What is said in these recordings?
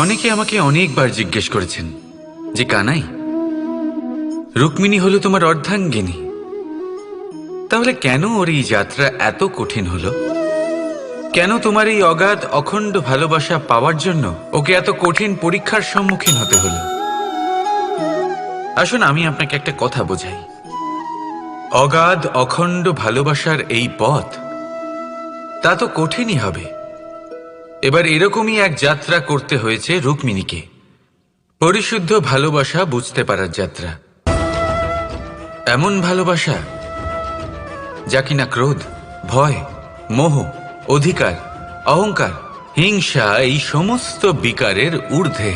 অনেকে আমাকে অনেকবার জিজ্ঞেস করেছেন যে কানাই, রুক্মিণী হলো তোমার অর্ধাঙ্গিনী, তাহলে কেন ওর এই যাত্রা এত কঠিন হলো? কেন তোমার এই অগাধ অখণ্ড ভালোবাসা পাওয়ার জন্য ওকে এত কঠিন পরীক্ষার সম্মুখীন হতে হলো? আসুন আমি আপনাকে একটা কথা বোঝাই। অগাধ অখণ্ড ভালোবাসার এই পথ তা তো কঠিনই হবে। এবার এরকমই এক যাত্রা করতে হয়েছে রুক্মিণীকে, পরিশুদ্ধ ভালোবাসা বুঝতে পারার যাত্রা। এমন ভালোবাসা যা কিনা ক্রোধ, ভয়, মোহ, অধিকার, অহংকার, হিংসা এই সমস্ত বিকারের ঊর্ধ্বে।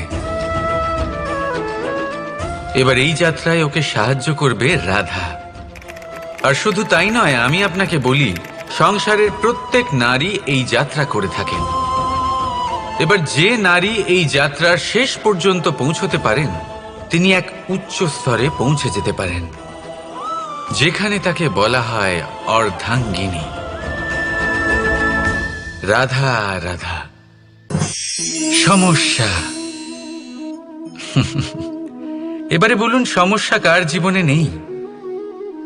এবার এই যাত্রায় ওকে সাহায্য করবে রাধা। আর শুধু তাই নয়, আমি আপনাকে বলি, সংসারের প্রত্যেক নারী এই যাত্রা করে থাকেন। এবার যে নারী এই যাত্রার শেষ পর্যন্ত পৌঁছতে পারেন, তিনি এক উচ্চ স্তরে পৌঁছে যেতে পারেন, যেখানে তাকে বলা হয় অর্ধাঙ্গিনী। রাধা রাধা। সমস্যা। এবারে বলুন, সমস্যা কার জীবনে নেই?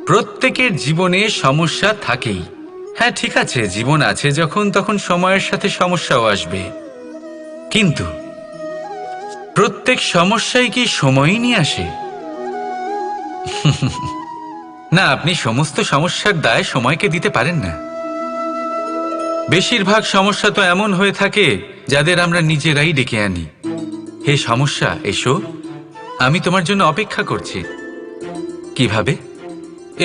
প্রত্যেকের জীবনে সমস্যা থাকেই। হ্যাঁ ঠিক আছে, জীবন আছে যখন তখন সময়ের সাথে সমস্যাও আসবে, কিন্তু প্রত্যেক সমস্যাই কি সময়ই নিয়ে আসে? না, আপনি সমস্ত সমস্যার দায় সময়কে দিতে পারেন না। বেশিরভাগ সমস্যা তো এমন হয়ে থাকে যাদের আমরা নিজেরাই ডেকে আনি। হে সমস্যা, এসো, আমি তোমার জন্য অপেক্ষা করছি। কিভাবে?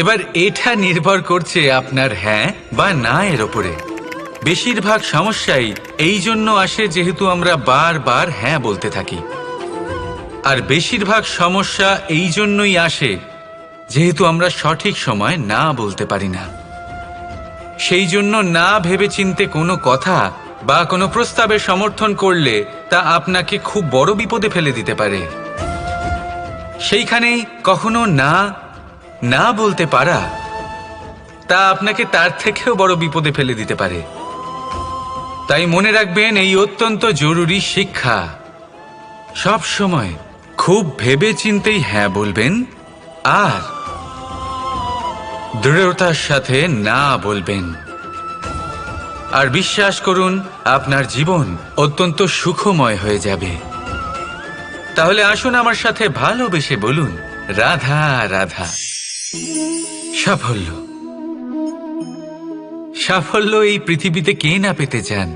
এবার এটা নির্ভর করছে আপনার হ্যাঁ বা না এর ওপরে। বেশিরভাগ সমস্যাই এই জন্য আসে যেহেতু আমরা বারবার হ্যাঁ বলতে থাকি, আর বেশিরভাগ সমস্যা এই জন্যই আসে যেহেতু আমরা সঠিক সময় না বলতে পারি না। সেই জন্য না ভেবেচিন্তে কোনো কথা বা কোনো প্রস্তাবের সমর্থন করলে তা আপনাকে খুব বড় বিপদে ফেলে দিতে পারে। সেইখানেই কখনো না না বলতে পারা তা আপনাকে তার থেকেও বড় বিপদে ফেলে দিতে পারে। তাই মনে রাখবেন, এই অত্যন্ত জরুরি শিক্ষা। সব সময় খুব ভেবেচিন্তেই হ্যাঁ বলবেন আর দৃঢ়তার সাথে না বলবেন। আর বিশ্বাস করুন, আপনার জীবন অত্যন্ত সুখময় হয়ে যাবে। তাহলে আসুন আমার সাথে ভালোবেসে বলুন, রাধা রাধা। সাফল্য। সাফল্য এই পৃথিবীতে কে না পেতে চান?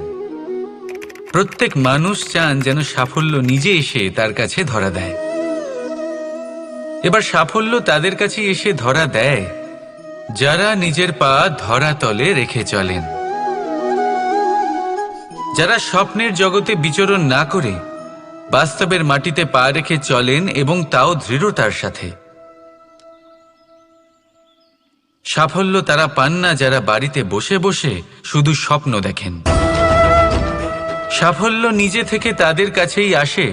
প্রত্যেক মানুষ চান যেন সাফল্য নিজে এসে তার কাছে ধরা দেয়। এবার সাফল্য তাদের কাছে এসে ধরা দেয় যারা নিজের পা ধরাতলে রেখে চলেন, যারা স্বপ্নের জগতে বিচরণ না করে বাস্তবের মাটিতে পা রেখে চলেন, এবং তাও দৃঢ়তার সাথে। সাফল্য তারা পান না যারা বাড়িতে বসে বসে শুধু স্বপ্ন দেখেন। সাফল্য নিজে থেকে তাদের কাছেই আসে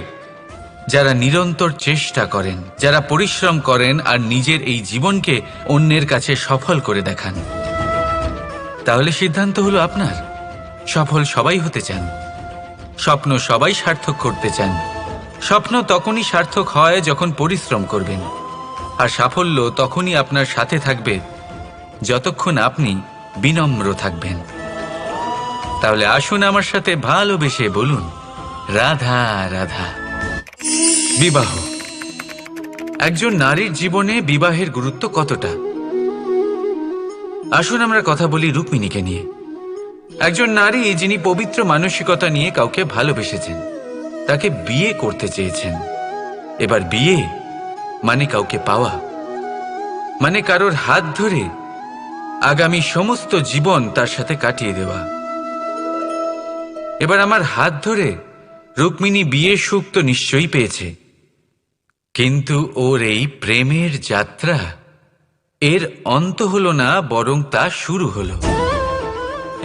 যারা নিরন্তর চেষ্টা করেন, যারা পরিশ্রম করেন আর নিজের এই জীবনকে অন্যের কাছে সফল করে দেখান। তাহলে সিদ্ধান্ত হলো আপনার। সফল সবাই হতে চান, স্বপ্ন সবাই সার্থক করতে চান। স্বপ্ন তখনই সার্থক হয় যখন পরিশ্রম করবেন, আর সাফল্য তখনই আপনার সাথে থাকবে যতক্ষণ আপনি বিনম্র থাকবেন। তাহলে আসুন আমার সাথে ভালোবেসে বলুন, রাধা রাধা। বিবাহ। একজন নারীর জীবনে বিবাহের গুরুত্ব কতটা? আসুন আমরা কথা বলি রুক্মিণীকে নিয়ে। একজন নারী যিনি পবিত্র মানসিকতা নিয়ে কাউকে ভালোবেসেছেন, তাকে বিয়ে করতে চেয়েছেন। এবার বিয়ে মানে কাউকে পাওয়া, মানে কারোর হাত ধরে আগামী সমস্ত জীবন তার সাথে কাটিয়ে দেওয়া। এবার আমার হাত ধরে রুক্মিণী বিয়ের সুখ তো নিশ্চয়ই পেয়েছে, কিন্তু ওর এই প্রেমের যাত্রা এর অন্ত হলো না, বরং তা শুরু হলো।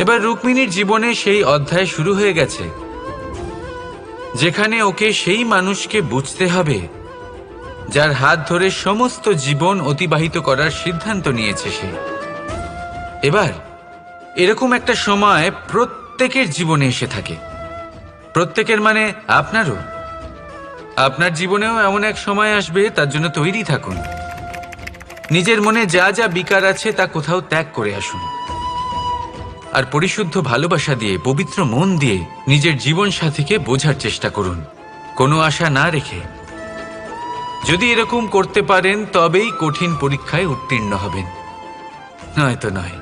এবার রুক্মিণীর জীবনে সেই অধ্যায় শুরু হয়ে গেছে যেখানে ওকে সেই মানুষকে বুঝতে হবে যার হাত ধরে সমস্ত জীবন অতিবাহিত করার সিদ্ধান্ত নিয়েছে সে। এবার এরকম একটা সময় প্রত্যেকের জীবনে এসে থাকে। প্রত্যেকের মানে আপনারও, আপনার জীবনেও এমন এক সময় আসবে, তার জন্য তৈরি থাকুন। নিজের মনে যা যা বিকার আছে তা কোথাও ত্যাগ করে আসুন, আর পরিশুদ্ধ ভালোবাসা দিয়ে, পবিত্র মন দিয়ে নিজের জীবন সাথীকে বোঝার চেষ্টা করুন, কোনো আশা না রেখে। যদি এরকম করতে পারেন তবেই কঠিন পরীক্ষায় উত্তীর্ণ হবেন, নয়তো নয়।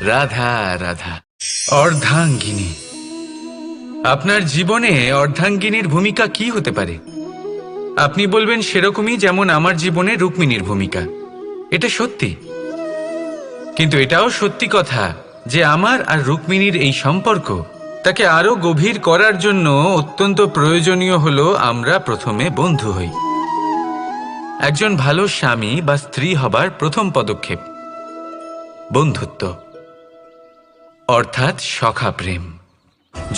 রাধা রাধা। অর্ধাঙ্গিনী। আপনার জীবনে অর্ধাঙ্গিনীর ভূমিকা কি হতে পারে? আপনি বলবেন সেরকমই যেমন আমার জীবনে রুক্মিণীর ভূমিকা। এটা সত্যি, কিন্তু এটাও সত্যি কথা যে আমার আর রুক্মিণীর এই সম্পর্ক, তাকে আরো গভীর করার জন্য অত্যন্ত প্রয়োজনীয় হলো আমরা প্রথমে বন্ধু হই। একজন ভালো স্বামী বা স্ত্রী হবার প্রথম পদক্ষেপ বন্ধুত্ব, অর্থাৎ সখা প্রেম।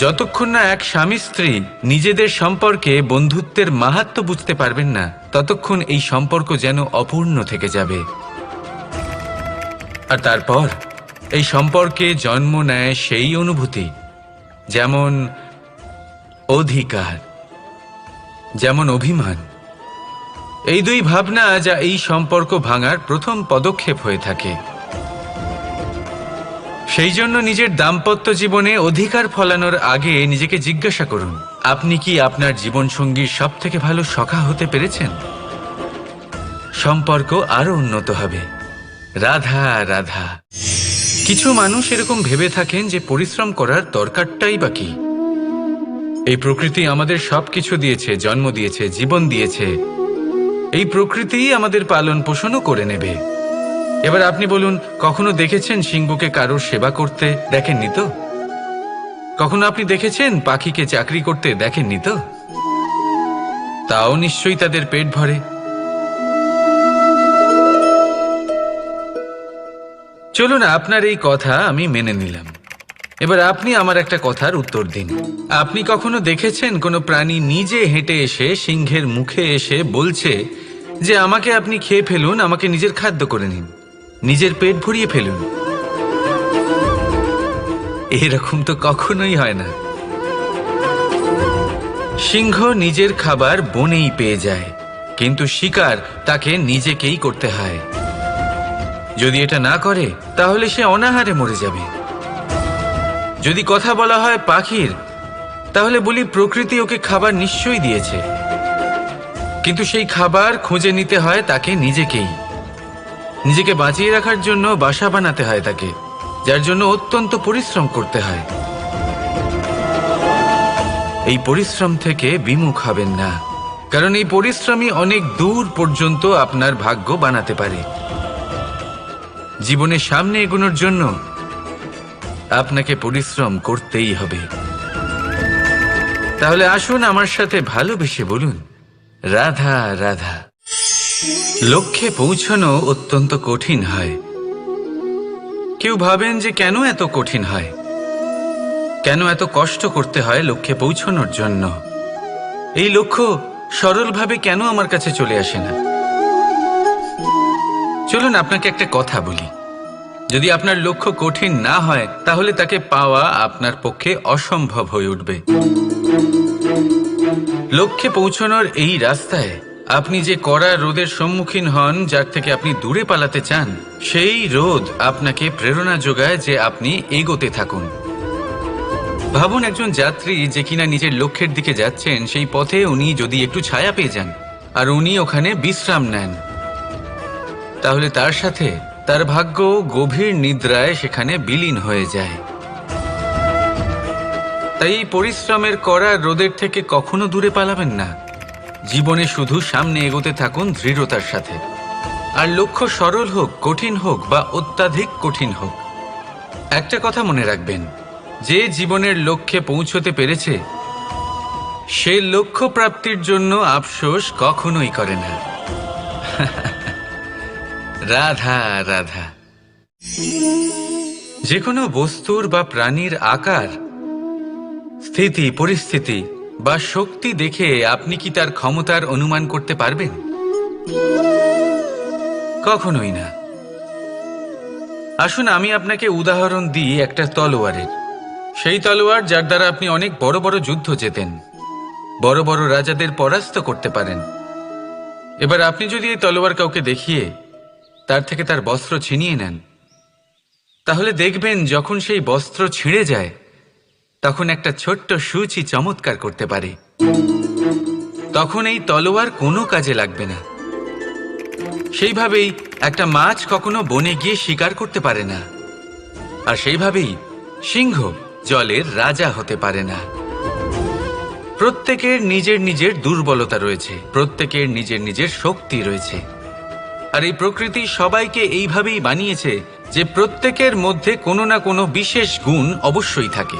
যতক্ষণ না এক স্বামী স্ত্রী নিজেদের সম্পর্কে বন্ধুত্বের মাহাত্ম্য বুঝতে পারবেন না, ততক্ষণ এই সম্পর্ক যেন অপূর্ণ থেকে যাবে। আর তারপর এই সম্পর্কে জন্ম নেয় সেই অনুভূতি, যেমন অধিকার, যেমন অভিমান। এই দুই ভাবনা যা এই সম্পর্ক ভাঙার প্রথম পদক্ষেপ হয়ে থাকে। সেই জন্য নিজের দাম্পত্য জীবনে অধিকার ফলানোর আগে নিজেকে জিজ্ঞাসা করুন, আপনি কি আপনার জীবনসঙ্গীর সব থেকে ভালো সখা হতে পেরেছেন? সম্পর্ক আরো উন্নত হবে। রাধা রাধা। কিছু মানুষ এরকম ভেবে থাকেন যে পরিশ্রম করার দরকারটাই বা কি? এই প্রকৃতি আমাদের সবকিছু দিয়েছে, জন্ম দিয়েছে, জীবন দিয়েছে। এই প্রকৃতিই আমাদের পালন পোষণও করে নেবে। এবার আপনি বলুন, কখনো দেখেছেন সিংহকে কারোর সেবা করতে? দেখেননি তো। কখনো আপনি দেখেছেন পাখিকে চাকরি করতে? দেখেননি তো। তাও নিশ্চয়ই তাদের পেট ভরে। চলুন, আপনার এই কথা আমি মেনে নিলাম। এবার আপনি আমার একটা কথার উত্তর দিন। আপনি কখনো দেখেছেন কোনো প্রাণী নিজে হেঁটে এসে সিংহের মুখে এসে বলছে যে আমাকে আপনি খেয়ে ফেলুন, আমাকে নিজের খাদ্য করে নিন, নিজের পেট ভরিয়ে ফেলুন? এরকম তো কখনোই হয় না। সিংহ নিজের খাবার বনেই পেয়ে যায়, কিন্তু শিকার তাকে নিজেকেই করতে হয়। যদি এটা না করে তাহলে সে অনাহারে মরে যাবে। যদি কথা বলা হয় পাখির, তাহলে বলি প্রকৃতি ওকে খাবার নিশ্চয়ই দিয়েছে, কিন্তু সেই খাবার খুঁজে নিতে হয় তাকে নিজেকেই। নিজেকে বাঁচিয়ে রাখার জন্য বাসা বানাতে হয় তাকে, যার জন্য অত্যন্ত পরিশ্রম করতে হয়। এই পরিশ্রম থেকে বিমুখ হবেন না, কারণ এই পরিশ্রমই অনেক দূর পর্যন্ত আপনার ভাগ্য বানাতে পারে। জীবনের সামনে এগোনোর জন্য আপনাকে পরিশ্রম করতেই হবে। তাহলে আসুন আমার সাথে ভালোবেসে বলুন, রাধা রাধা। লক্ষ্যে পৌঁছানো অত্যন্ত কঠিন হয়। কেউ ভাবেন যে কেন এত কঠিন হয়, কেন এত কষ্ট করতে হয় লক্ষ্যে পৌঁছানোর জন্য? এই লক্ষ্য সরলভাবে কেন আমার কাছে চলে আসে না? চলুন আপনাকে একটা কথা বলি, যদি আপনার লক্ষ্য কঠিন না হয় তাহলে তাকে পাওয়া আপনার পক্ষে অসম্ভব হয়ে উঠবে। লক্ষ্যে পৌঁছানোর এই রাস্তায় আপনি যে কড়া রোদের সম্মুখীন হন, যার থেকে আপনি দূরে পালাতে চান, সেই রোদ আপনাকে প্রেরণা যোগায় যে আপনি এগোতে থাকুন। ভাবুন, একজন যাত্রী যে কিনা নিজের লক্ষ্যের দিকে যাচ্ছেন, সেই পথে উনি যদি একটু ছায়া পেয়ে যান আর উনি ওখানে বিশ্রাম নেন, তাহলে তার সাথে তার ভাগ্য গভীর নিদ্রায় সেখানে বিলীন হয়ে যায়। তাই এই পরিশ্রমের করা রোদের থেকে কখনো দূরে পালাবেন না। জীবনে শুধু সামনে এগোতে থাকুন দৃঢ়তার সাথে। আর লক্ষ্য সরল হোক, কঠিন হোক বা অত্যাধিক কঠিন হোক, একটা কথা মনে রাখবেন, যে জীবনের লক্ষ্যে পৌঁছতে পেরেছে সে লক্ষ্য প্রাপ্তির জন্য আফসোস কখনোই করে না। রাধা রাধা। যে কোনো বস্তুর বা প্রাণীর আকার, স্থিতি, পরিস্থিতি বা শক্তি দেখে আপনি কি তার ক্ষমতার অনুমান করতে পারবেন? কখনোই না। আসুন আমি আপনাকে উদাহরণ দিই একটা তলোয়ারের। সেই তলোয়ার যার দ্বারা আপনি অনেক বড় বড় যুদ্ধ জেতেন। বড় বড় রাজাদের পরাস্ত করতে পারেন। এবার আপনি যদি এই তলোয়ার কাউকে দেখিয়ে তার থেকে তার বস্ত্র ছিনিয়ে নেন, তাহলে দেখবেন যখন সেই বস্ত্র ছিঁড়ে যায় তখন একটা ছোট্ট সূচি চমৎকার করতে পারে। তখন এই তলোয়ার কোনো কাজে লাগবে না। সেইভাবেই একটা মাছ কখনো বনে গিয়ে শিকার করতে পারে না, আর সেইভাবেই সিংহ জলের রাজা হতে পারে না। প্রত্যেকের নিজের নিজের দুর্বলতা রয়েছে, প্রত্যেকের নিজের নিজের শক্তি রয়েছে, আর এই প্রকৃতি সবাইকে এইভাবেই বানিয়েছে যে প্রত্যেকের মধ্যে কোনো না কোনো বিশেষ গুণ অবশ্যই থাকে।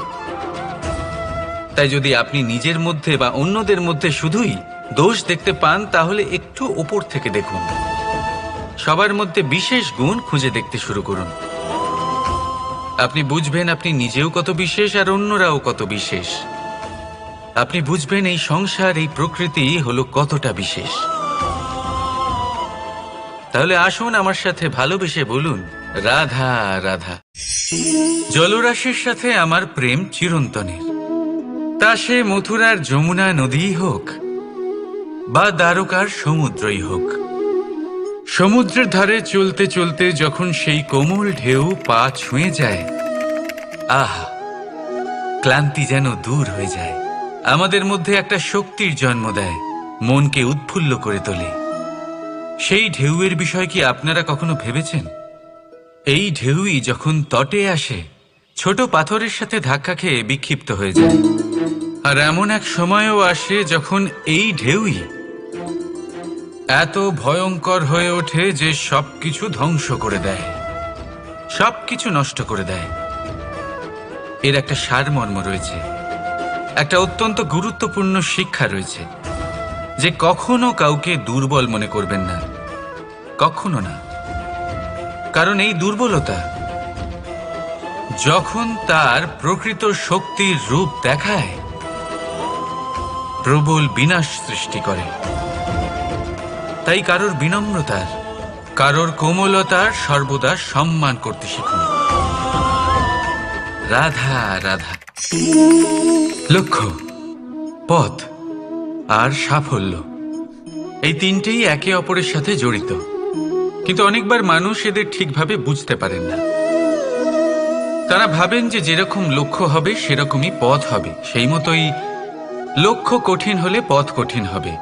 তাই যদি আপনি নিজের মধ্যে বা অন্যদের মধ্যে শুধুই দোষ দেখতে পান, তাহলে একটু ওপর থেকে দেখুন, সবার মধ্যে বিশেষ গুণ খুঁজে দেখতে শুরু করুন। আপনি বুঝবেন আপনি নিজেও কত বিশেষ আর অন্যরাও কত বিশেষ। আপনি বুঝবেন এই সংসার, এই প্রকৃতি হলো কতটা বিশেষ। তাহলে আসুন আমার সাথে ভালোবেসে বলুন, রাধা রাধা। জলরাশির সাথে আমার প্রেম চিরন্তনের। তা সে মথুরার যমুনা নদীই হোক বা দ্বারকার সমুদ্রই হোক। সমুদ্রের ধারে চলতে চলতে যখন সেই কোমল ঢেউ পা ছুঁয়ে যায়, আহা, ক্লান্তি যেন দূর হয়ে যায়। আমাদের মধ্যে একটা শক্তির জন্ম দেয়, মনকে উৎফুল্ল করে তোলে। সেই ঢেউয়ের বিষয় কি আপনারা কখনো ভেবেছেন? এই ঢেউই যখন তটে আসে, ছোট পাথরের সাথে ধাক্কা খেয়ে বিক্ষিপ্ত হয়ে যায়। আর এমন এক সময়ও আসে যখন এই ঢেউই এত ভয়ঙ্কর হয়ে ওঠে যে সবকিছু ধ্বংস করে দেয়, সবকিছু নষ্ট করে দেয়। এর একটা সারমর্ম রয়েছে, একটা অত্যন্ত গুরুত্বপূর্ণ শিক্ষা রয়েছে, যে কখনো কাউকে দুর্বল মনে করবেন না, কখনো না। কারণ এই দুর্বলতা যখন তার প্রকৃত শক্তির রূপ দেখায়, প্রবল বিনাশ সৃষ্টি করে। তাই কারোর বিনম্রতার, কারোর কোমলতার সর্বদা সম্মান করতে শিখুন। রাধা রাধা। লক্ষ্য, পথ আর সাফল্য, এই তিনটেই একে অপরের সাথে জড়িত, কিন্তু অনেকবার মানুষ এদের ঠিকভাবে বুঝতে পারেন না। তারা ভাবেন যে যেরকম লক্ষ্য হবে সেরকমই পথ হবে, সেই মতোই লক্ষ্য কঠিন হলে পথ কঠিন হবে,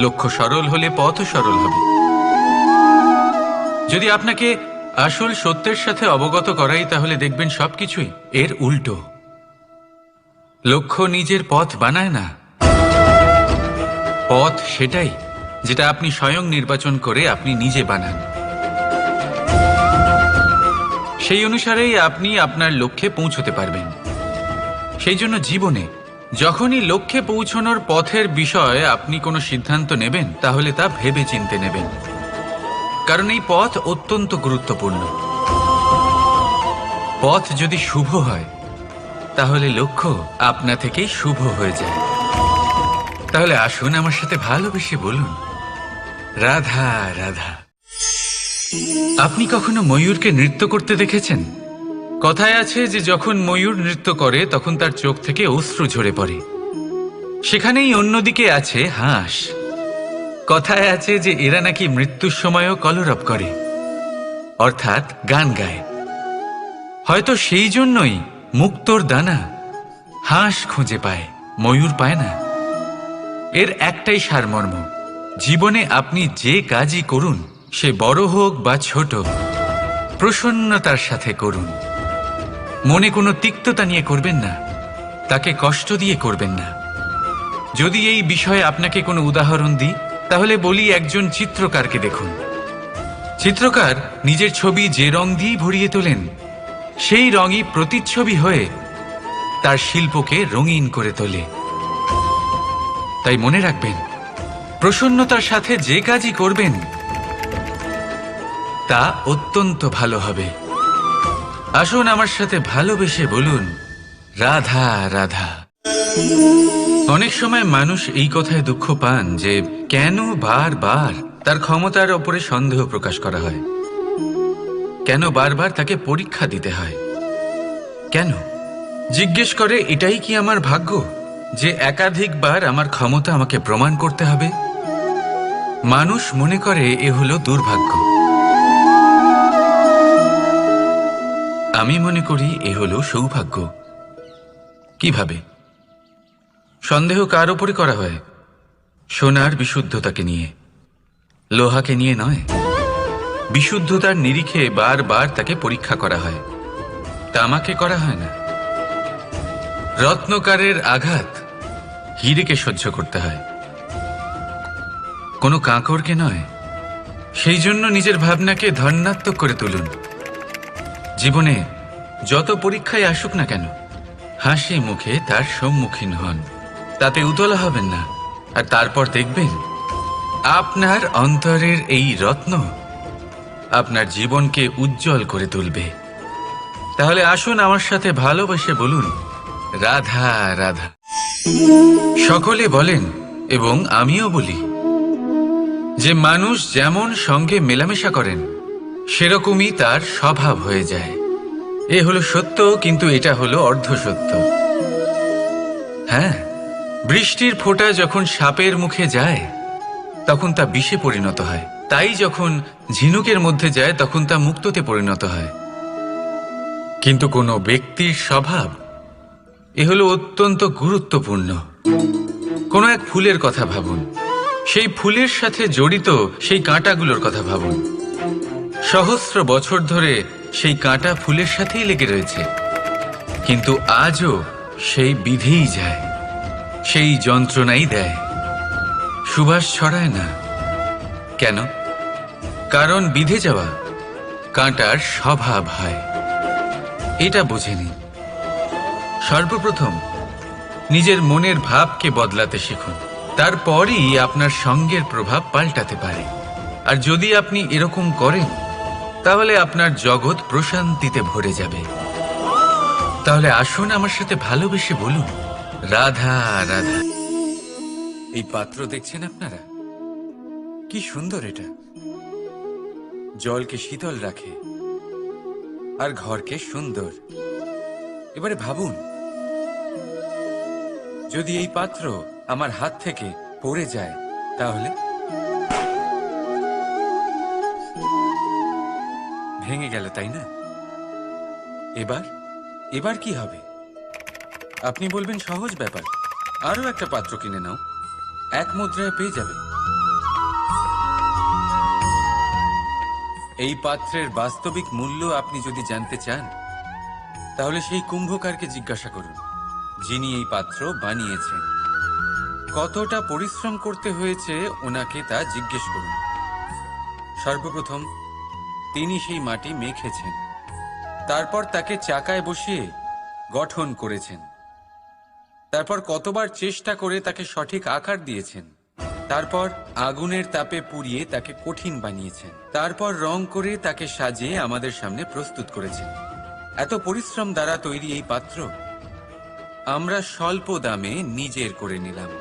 লক্ষ্য সরল হলে পথও সরল হবে। যদি আপনাকে আসল সত্যের সাথে অবগত করাই, তাহলে দেখবেন সবকিছুই এর উল্টো। লক্ষ্য নিজের পথ বানায় না, পথ সেটাই যেটা আপনি স্বয়ং নির্বাচন করে আপনি নিজে বানান। সেই অনুসারেই আপনি আপনার লক্ষ্যে পৌঁছতে পারবেন। সেই জন্য জীবনে যখনই লক্ষ্যে পৌঁছানোর পথের বিষয়ে আপনি কোনো সিদ্ধান্ত নেবেন, তাহলে তা ভেবে চিন্তে নেবেন, কারণ এই পথ অত্যন্ত গুরুত্বপূর্ণ। পথ যদি শুভ হয়, তাহলে লক্ষ্য আপনা থেকেই শুভ হয়ে যায়। তাহলে আসুন আমার সাথে ভালোবেসে বলুন, রাধা রাধা। আপনি কখনো ময়ূরকে নৃত্য করতে দেখেছেন? কথায় আছে যে যখন ময়ূর নৃত্য করে তখন তার চোখ থেকে অশ্রু ঝরে পড়ে। সেখানেই অন্যদিকে আছে হাঁস। কথায় আছে যে এরা নাকি মৃত্যুর সময়ও কলরব করে, অর্থাৎ গান গায়। হয়তো সেই জন্যই মুক্তোর দানা হাঁস খুঁজে পায়, ময়ূর পায় না। এর একটাই সারমর্ম, জীবনে আপনি যে কাজই করুন, সে বড় হোক বা ছোট, প্রসন্নতার সাথে করুন। মনে কোনো তিক্ততা নিয়ে করবেন না, তাকে কষ্ট দিয়ে করবেন না। যদি এই বিষয়ে আপনাকে কোনো উদাহরণ দিই, তাহলে বলি একজন চিত্রকারকে দেখুন। চিত্রকার নিজের ছবি যে রং দিয়েই ভরিয়ে তোলেন, সেই রঙই প্রতিচ্ছবি হয়ে তার শিল্পকে রঙিন করে তোলে। তাই মনে রাখবেন, প্রসন্নতার সাথে যে কাজই করবেন তা অত্যন্ত ভালো হবে। আসুন আমার সাথে ভালোবেসে বলুন, রাধা রাধা। অনেক সময় মানুষ এই কথায় দুঃখ পান যে কেন বারবার তার ক্ষমতার ওপরে সন্দেহ প্রকাশ করা হয়, কেন বারবার তাকে পরীক্ষা দিতে হয়, কেন জিজ্ঞেস করে এটাই কি আমার ভাগ্য, যে একাধিকবার আমার ক্ষমতা আমাকে প্রমাণ করতে হবে, মানুষ মনে করে এ হলো দুর্ভাগ্য। আমি মনে করি এ হলো সৌভাগ্য। কিভাবে? সন্দেহ কার উপরে করা হয়? সোনার বিশুদ্ধতাকে নিয়ে, লোহাকে নিয়ে নয়। বিশুদ্ধতার নিরিখে বারবার তাকে পরীক্ষা করা হয়, তামাকে করা হয় না। রত্নকারের আঘাত হীরেকে সহ্য করতে হয়, কোনো কাঁকরকে নয়। সেই জন্য নিজের ভাবনাকে ধন্যাত্মক করে তুলুন। জীবনে যত পরীক্ষায় আসুক না কেন, হাসি মুখে তার সম্মুখীন হন, তাতে উতলা হবেন না। আর তারপর দেখবেন আপনার অন্তরের এই রত্ন আপনার জীবনকে উজ্জ্বল করে তুলবে। তাহলে আসুন আমার সাথে ভালোবেসে বলুন, রাধা রাধা। সকলে বলেন এবং আমিও বলি যে মানুষ যেমন সঙ্গে মেলামেশা করেন সেরকমই তার স্বভাব হয়ে যায়। এ হলো সত্য, কিন্তু এটা হলো অর্ধ সত্য। হ্যাঁ, বৃষ্টির ফোঁটা যখন সাপের মুখে যায় তখন তা বিষে পরিণত হয়, তাই যখন ঝিনুকের মধ্যে যায় তখন তা মুক্ততে পরিণত হয়। কিন্তু কোনো ব্যক্তির স্বভাব এ হলো অত্যন্ত গুরুত্বপূর্ণ। কোনো এক ফুলের কথা ভাবুন, সেই ফুলের সাথে জড়িত সেই কাঁটাগুলোর কথা ভাবুন। সহস্র বছর ধরে সেই কাঁটা ফুলের সাথেই লেগে রয়েছে, কিন্তু আজও সেই বিধেই যায়, সেই যন্ত্রণাই দেয়, সুবাস ছড়ায় না। কেন? কারণ বিধে যাওয়া কাঁটার স্বভাব হয়। এটা বুঝে নিন। সর্বপ্রথম নিজের মনের ভাবকে বদলাতে শিখুন, তারপরই আপনার সঙ্গের প্রভাব পাল্টাতে পারে। আর যদি আপনি এরকম করেন তাহলে আপনার জগৎ প্রশান্তিতে ভরে যাবে। তাহলে আসুন আমার সাথে ভালোবেসে বলুন, রাধা রাধা। এই পাত্র দেখছেন আপনারা, কি সুন্দর এটা। জলকে শীতল রাখে আর ঘরকে সুন্দর। এবারে ভাবুন, যদি এই পাত্র আমার হাত থেকে পড়ে যায় তাহলে ভেঙে গেল, তাই না? এবার কি হবে? আপনি বলবেন সহজ ব্যাপার, আরো একটা পাত্র কিনে নাও, এক মুদ্রায় পেয়ে যাবে। এই পাত্রের বাস্তবিক মূল্য আপনি যদি জানতে চান তাহলে সেই কুম্ভকারকে জিজ্ঞাসা করুন, যিনি এই পাত্র বানিয়েছেন। কতটা পরিশ্রম করতে হয়েছে ওনাকে তা জিজ্ঞেস করুন। সর্বপ্রথম তিনি সেই মাটি মেখেছেন, তারপর তাকে চাকায় বসিয়ে গঠন করেছেন, তারপর কতবার চেষ্টা করে তাকে সঠিক আকার দিয়েছেন, তারপর আগুনের তাপে পুড়িয়ে তাকে কঠিন বানিয়েছেন, তারপর রং করে তাকে সাজিয়ে আমাদের সামনে প্রস্তুত করেছেন। এত পরিশ্রম দ্বারা তৈরি এই পাত্র আমরা স্বল্প দামে নিজের করে নিলাম।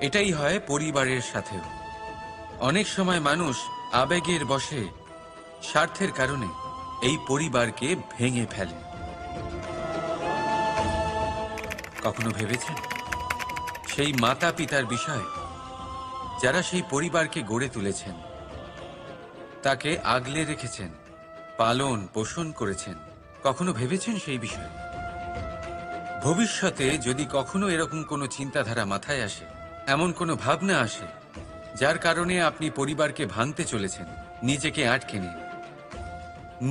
এটাই হয় পরিবারের সাথেও। অনেক সময় মানুষ আবেগের বশে, স্বার্থের কারণে এই পরিবারকে ভেঙে ফেলে। কখনো ভেবেছেন সেই মাতা পিতার বিষয় যারা সেই পরিবারকে গড়ে তুলেছেন, তাকে আগলে রেখেছেন, পালন পোষণ করেছেন? কখনো ভেবেছেন সেই বিষয়ে? ভবিষ্যতে যদি কখনো এরকম কোনো চিন্তাধারা মাথায় আসে, এমন কোনো ভাবনা আসে যার কারণে আপনি পরিবারকে ভাঙতে চলেছেন, নিজেকে আটকে নিন।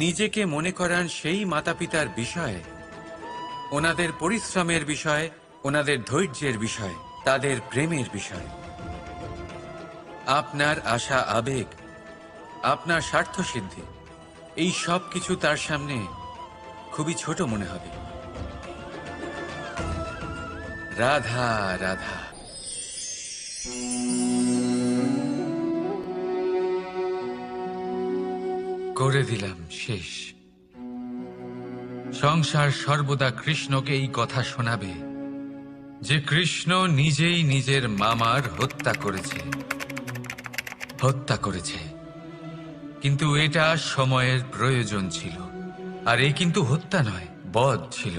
নিজেকে মনে করান সেই মাতা পিতার বিষয়ে, ওনাদের পরিশ্রমের বিষয়, ওনাদের ধৈর্যের বিষয়, তাদের প্রেমের বিষয়। আপনার আশা আবেগ, আপনার স্বার্থসিদ্ধি, এই সব কিছু তার সামনে খুবই ছোট মনে হবে। রাধা রাধা। করে দিলাম শেষ। সংসার সর্বদা কৃষ্ণকে এই কথা শোনাবে যে কৃষ্ণ নিজেই নিজের মামার হত্যা করেছে। কিন্তু এটা সময়ের প্রয়োজন ছিল। আর এ কিন্তু হত্যা নয়, বধ ছিল।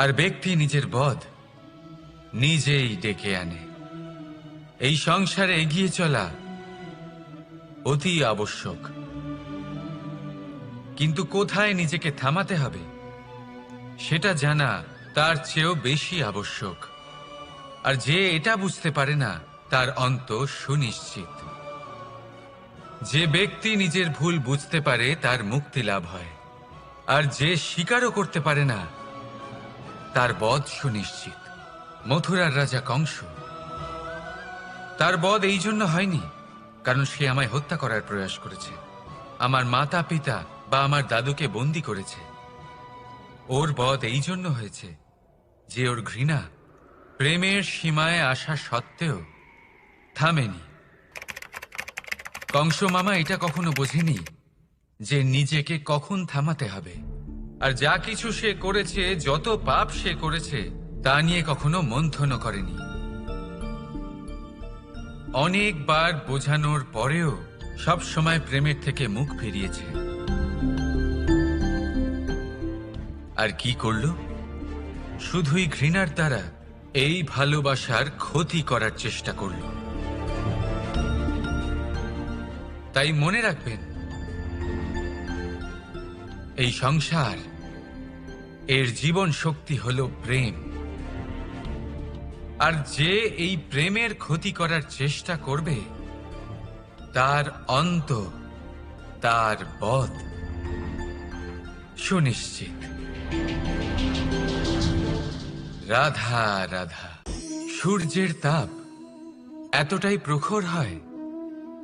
আর ব্যক্তি নিজের বধ নিজেই ডেকে আনে। এই সংসারে এগিয়ে চলা অতি আবশ্যক, কিন্তু কোথায় নিজেকে থামাতে হবে সেটা জানা তার চেয়েও বেশি আবশ্যক। আর যে এটা বুঝতে পারে না তার অন্ত সুনিশ্চিত। যে ব্যক্তি নিজের ভুল বুঝতে পারে তার মুক্তি লাভ হয়, আর যে স্বীকারও করতে পারে না তার বধ সুনিশ্চিত। মথুরার রাজা কংস, তার বধ এই জন্য হয়নি কারণ সে আমায় হত্যা করার প্রয়াস করেছে, আমার মাতা পিতা বা আমার দাদুকে বন্দী করেছে। ওর বধ এই জন্য হয়েছে যে ওর ঘৃণা প্রেমের সীমায় আসা সত্ত্বেও থামেনি। কংস মামা এটা কখনো বোঝেনি যে নিজেকে কখন থামাতে হবে। আর যা কিছু সে করেছে, যত পাপ সে করেছে, তা নিয়ে কখনো মন্থনও করেনি। অনেকবার বোঝানোর পরেও সব সময় প্রেমের থেকে মুখ ফিরিয়েছে। আর কি করল? শুধুই ঘৃণার দ্বারা এই ভালোবাসার ক্ষতি করার চেষ্টা করল। তাই মনে রাখবেন, এই সংসার, এর জীবন শক্তি হল প্রেম। আর যে এই প্রেমের ক্ষতি করার চেষ্টা করবে তার অন্ত, তার বধ সুনিশ্চিত। রাধা রাধা। সূর্যের তাপ এতটাই প্রখর হয়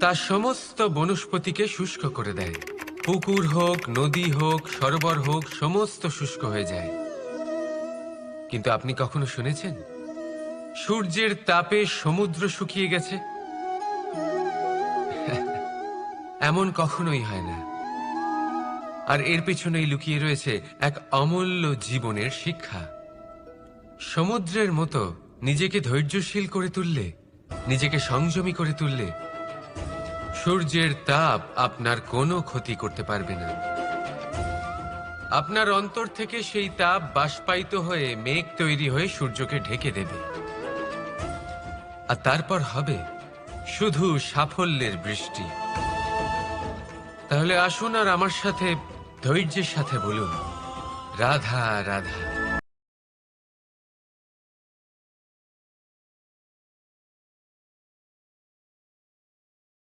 তা সমস্ত বনস্পতিকে শুষ্ক করে দেয়। পুকুর হোক, নদী হোক, সরোবর হোক, সমস্ত শুষ্ক হয়ে যায়। কিন্তু আপনি কখনো শুনেছেন সূর্যের তাপে সমুদ্র শুকিয়ে গেছে? এমন কখনোই হয় না। আর এর পেছনেই লুকিয়ে রয়েছে এক অমূল্য জীবনের শিক্ষা। সমুদ্রের মতো নিজেকে ধৈর্যশীল করে তুললে, নিজেকে সংযমী করে তুললে, সূর্যের তাপ আপনার কোনো ক্ষতি করতে পারবে না। আপনার অন্তর থেকে সেই তাপ বাষ্পায়িত হয়ে মেঘ তৈরি হয়ে সূর্যকে ঢেকে দেবে। আর তারপর হবে শুধু সাফল্যের বৃষ্টি। তাহলে আসুন আর আমার সাথে ধৈর্যের সাথে বলুন, রাধা রাধা।